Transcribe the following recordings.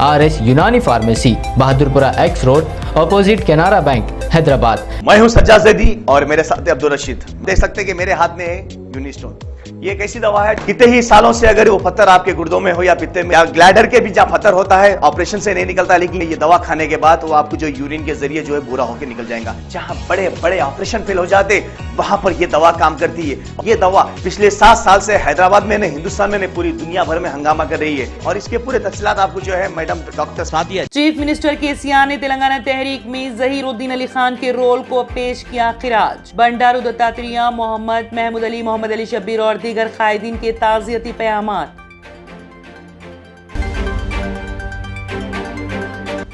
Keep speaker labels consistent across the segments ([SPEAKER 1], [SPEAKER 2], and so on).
[SPEAKER 1] RS यूनानी pharmacy, Bahadurpura X road, opposite Canara bank, Hyderabad.
[SPEAKER 2] मैं हूं सज्जाद ज़ैदी और मेरे साथ है अब्दुल रशीद। देख सकते हैं कि मेरे हाथ में है यूनिस्टोन। ये एक ऐसी दवा है, कितने ही सालों से अगर वो पत्थर आपके गुर्दों में हो या पित्ते में या ग्लैडर के भी जहाँ पत्थर होता है, ऑपरेशन से नहीं निकलता, लेकिन ये दवा खाने के बाद वो आपको जो यूरिन के जरिए जो है बुरा होकर निकल जाएगा। जहाँ बड़े बड़े ऑपरेशन फेल हो जाते वहां पर ये दवा काम करती है। ये दवा पिछले 7 साल से हैदराबाद में नहीं, हिंदुस्तान में नहीं, पूरी दुनिया भर में हंगामा कर रही है। और इसके पूरे तफसीलात आपको जो है madam doctor Sadia.
[SPEAKER 3] Chief minister KCR ने तेलंगाना तहरीक में जहीरुद्दीन अली खान के रोल को पेश किया खिराज। बंडारू दत्तात्रेय, मोहम्मद महमूद अली, मोहम्मद अली शब्बीर और दीगर कायदीन के ताज़ियती पैगामात।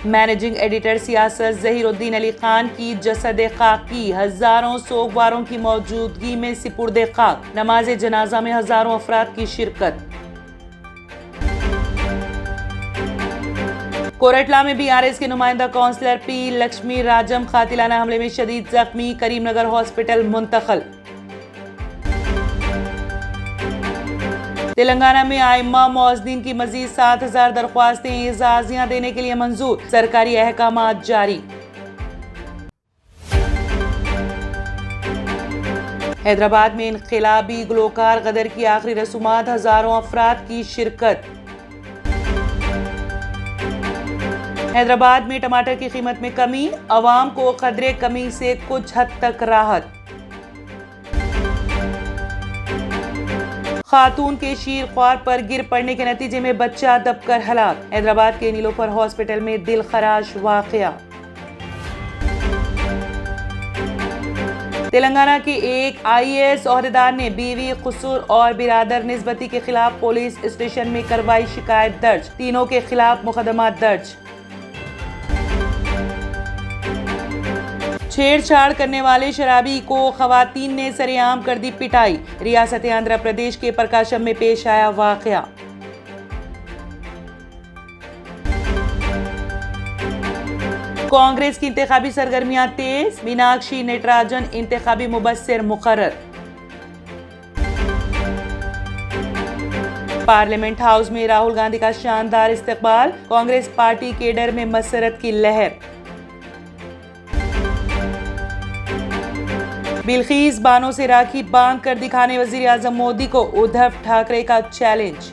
[SPEAKER 3] मैनेजिंग एडिटर सियासत जहीरुद्दीन अली खान की जसद खाकी हजारों सोगवारों की मौजूदगी में सिपुर्दे खाक। नमाज जनाजा में हजारों अफराद की शिरकत। कोरटला में BRS के नुमाइंदा काउंसलर P लक्ष्मी राजम कातिलाना हमले में शदीद जख्मी, करीमनगर हॉस्पिटल मुंतकिल। तेलंगाना में आइम्मा मुअज्जिनीन की मजीद 7000 दरख्वास्तें एजाजियां देने के लिए मंजूर, सरकारी अहकामात जारी। हैदराबाद में इनकलाबी गुलकार गदर की आखिरी रसूमात, हजारों अफराद की शिरकत। हैदराबाद में टमाटर की कीमत में कमी, अवाम को खदरे कमी से कुछ हद तक राहत। खातून के शीर ख्वार पर गिर पड़ने के नतीजे में बच्चा दबकर हलाक। हैदराबाद के नीलोफर हॉस्पिटल में दिल खराश वाकया। तेलंगाना के एक IAS ओहदेदार ने बीवी, खुसूर और बिरादर निस्बती के खिलाफ पुलिस स्टेशन में करवाई शिकायत दर्ज, तीनों के खिलाफ मुकदमा दर्ज। छेड़छाड़ करने वाले शराबी को खवातीन ने सरेआम कर दी पिटाई। रियासत आंध्र प्रदेश के प्रकाशम में पेश आया वाकया। कांग्रेस की इंतखाबी सरगर्मियां तेज, मीनाक्षी नटराजन इंतखाबी मुबस्सिर मुकर्रर। पार्लियामेंट हाउस में राहुल गांधी का शानदार इस्तकबाल, कांग्रेस पार्टी केडर में मसरत की लहर। बिल्किस बानो से राखी बांध कर दिखाने वजीर आजम मोदी को उद्धव ठाकरे का चैलेंज।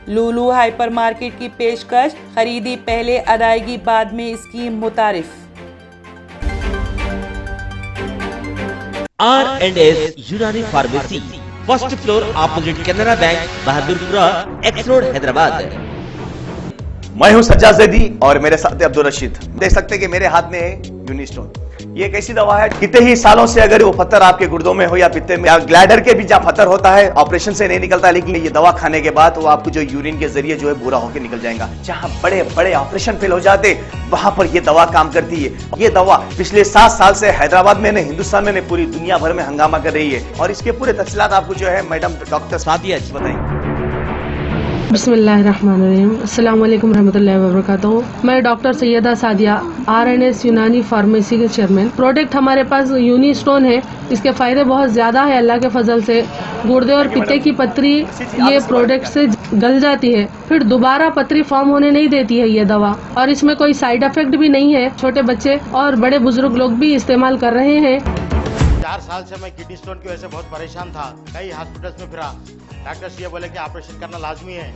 [SPEAKER 3] लुलु हाइपरमार्केट की पेशकश, खरीदी पहले अदायगी बाद में स्कीम मुतारिफ।
[SPEAKER 4] R&S यूनानी pharmacy, first floor opposite Canara bank, Bahadurpura X road, Hyderabad.
[SPEAKER 2] मैं हूं सज्जाद ज़ैदी और मेरे साथ है अब्दुल रशीद। देख सकते हैं कि मेरे हाथ में है यूनिस्टोन। ये एक ऐसी दवा है, कितने ही सालों से अगर वो पत्थर आपके गुर्दों में हो या पित्ते में या ग्लैडर के भी जहाँ पत्थर होता है, ऑपरेशन से नहीं निकलता, लेकिन ये दवा खाने के बाद वो आपको जो यूरिन के जरिए जो है बुरा होकर निकल जाएगा। जहाँ बड़े बड़े ऑपरेशन फेल हो जाते वहां पर ये दवा काम करती है। ये दवा पिछले 7 साल से हैदराबाद में नहीं, हिंदुस्तान में नहीं, पूरी दुनिया भर में हंगामा कर रही है। और इसके पूरे तफसीलात आपको जो है मैडम डॉक्टर सादिया बताएंगे।
[SPEAKER 5] बिस्मिल्लाहिर्रहमानिर्रहीम, अस्सलाम वालेकुम रहमतुल्लाहि व बरकातहू। मैं डॉक्टर सैयदा सादिया, R&S यूनानी फार्मेसी के चेयरमैन। प्रोडक्ट हमारे पास यूनिस्टोन है। इसके फायदे बहुत ज्यादा है अल्लाह के फजल से। गुर्दे और पित्ते की पथरी ये प्रोडक्ट से गल जाती है, फिर दोबारा पथरी फॉर्म होने नहीं देती है ये दवा। और इसमें कोई साइड इफेक्ट भी नहीं है। छोटे बच्चे और बड़े बुजुर्ग लोग भी इस्तेमाल कर रहे हैं।
[SPEAKER 6] 4 साल से मैं किडनी स्टोन की वजह से बहुत परेशान था। कई हॉस्पिटल्स में फिरा, डॉक्टर्स ये बोले कि ऑपरेशन करना लाजमी है,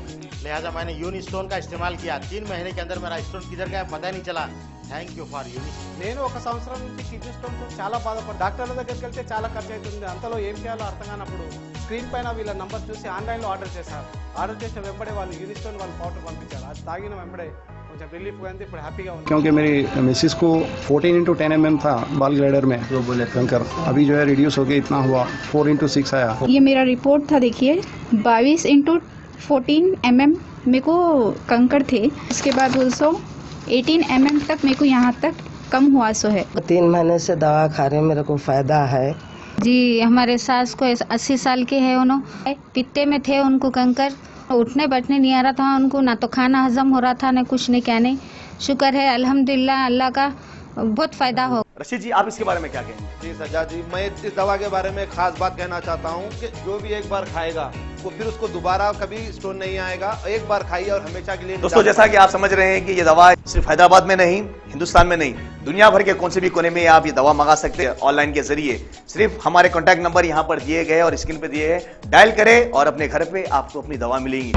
[SPEAKER 6] लिहाजा मैंने यूनिस्टोन का इस्तेमाल किया। 3 महीने के अंदर मेरा स्टोन किधर गया पता नहीं चला। థ్యాంక్ యూ ఫర్ యూనిస్టోన్.
[SPEAKER 7] నేను 1 సంవత్సరం నుంచి కిడ్నీ స్టోన్తో చాలా బాధపడ్డా. డాక్టర్ల దగ్గరికి వెళ్తే చాలా ఖర్చు అవుతుంది. అంతలో ఏం చేయాలో అర్థం కానప్పుడు స్క్రీన్ పైన వీళ్ళ నంబర్ చూసి ఆన్లైన్లో ఆర్డర్ చేశారు. ఆర్డర్ చేసిన వెంబడే వాళ్ళు యూనిస్టోన్ వాళ్ళు పౌడర్ పంపించారు. అది తాగిన వెంబడే కొంచెం రిలీఫ్ గా ఉంది. ఇప్పుడు హ్యాపీగా ఉంది.
[SPEAKER 8] क्योंकि मेरी मिसिस को 14x10 mm था बाल ग्लाइडर में जो बोले कंकर, अभी जो है रिड्यूस हो गया, इतना हुआ 4x6 आया।
[SPEAKER 9] ये मेरा रिपोर्ट था, देखिए 22x14 mm मेरे को कंकर थे। उसके बाद 18 mm तक मेरे को यहाँ तक कम हुआ सो है।
[SPEAKER 10] 3 महीने से दवा खा रहे, मेरे को फायदा है
[SPEAKER 9] जी। हमारे सास को 80 साल के है, उन्होंने पित्ते में थे, उनको कंकर, उठने बैठने नहीं आ रहा था उनको, ना तो खाना हजम हो रहा था, ना कुछ नहीं, क्या नहीं। शुक्र है अल्हम्दुलिल्लाह, अल्लाह का बहुत फायदा हो।
[SPEAKER 2] रशीद जी, आप इसके बारे में क्या कहेंगे?
[SPEAKER 11] जी सज्जाद जी, मैं इस दवा के बारे में खास बात कहना चाहता हूँ कि जो भी एक बार खाएगा वो फिर उसको दोबारा कभी स्टोन नहीं आएगा। एक बार खाइए और हमेशा के लिए।
[SPEAKER 2] दोस्तों, जैसा कि आप समझ रहे हैं कि ये दवा सिर्फ हैदराबाद में नहीं, हिंदुस्तान में नहीं, दुनिया भर के कौन से भी कोने में आप ये दवा मंगा सकते हैं ऑनलाइन के जरिए। सिर्फ हमारे कॉन्टैक्ट नंबर यहाँ पर दिए गए और स्क्रीन पे दिए हैं, डायल करें और अपने घर पे आपको अपनी दवा मिलेगी।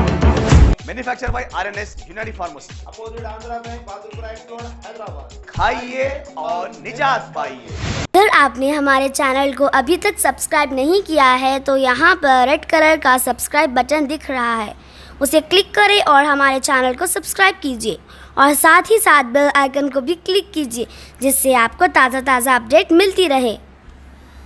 [SPEAKER 2] मैन्युफैक्चर बाय आरएनएस यूनानी pharmacy,
[SPEAKER 6] opposite Andhra bank, Bahadurpura x road, Hyderabad.
[SPEAKER 2] खाइए और निजात पाइए।
[SPEAKER 12] अगर आपने हमारे चैनल को अभी तक सब्सक्राइब नहीं किया है तो यहाँ पर रेड कलर का सब्सक्राइब बटन दिख रहा है, उसे क्लिक करें और हमारे चैनल को सब्सक्राइब कीजिए और साथ ही साथ बेल आइकन को भी क्लिक कीजिए, जिससे आपको ताज़ा अपडेट मिलती रहे।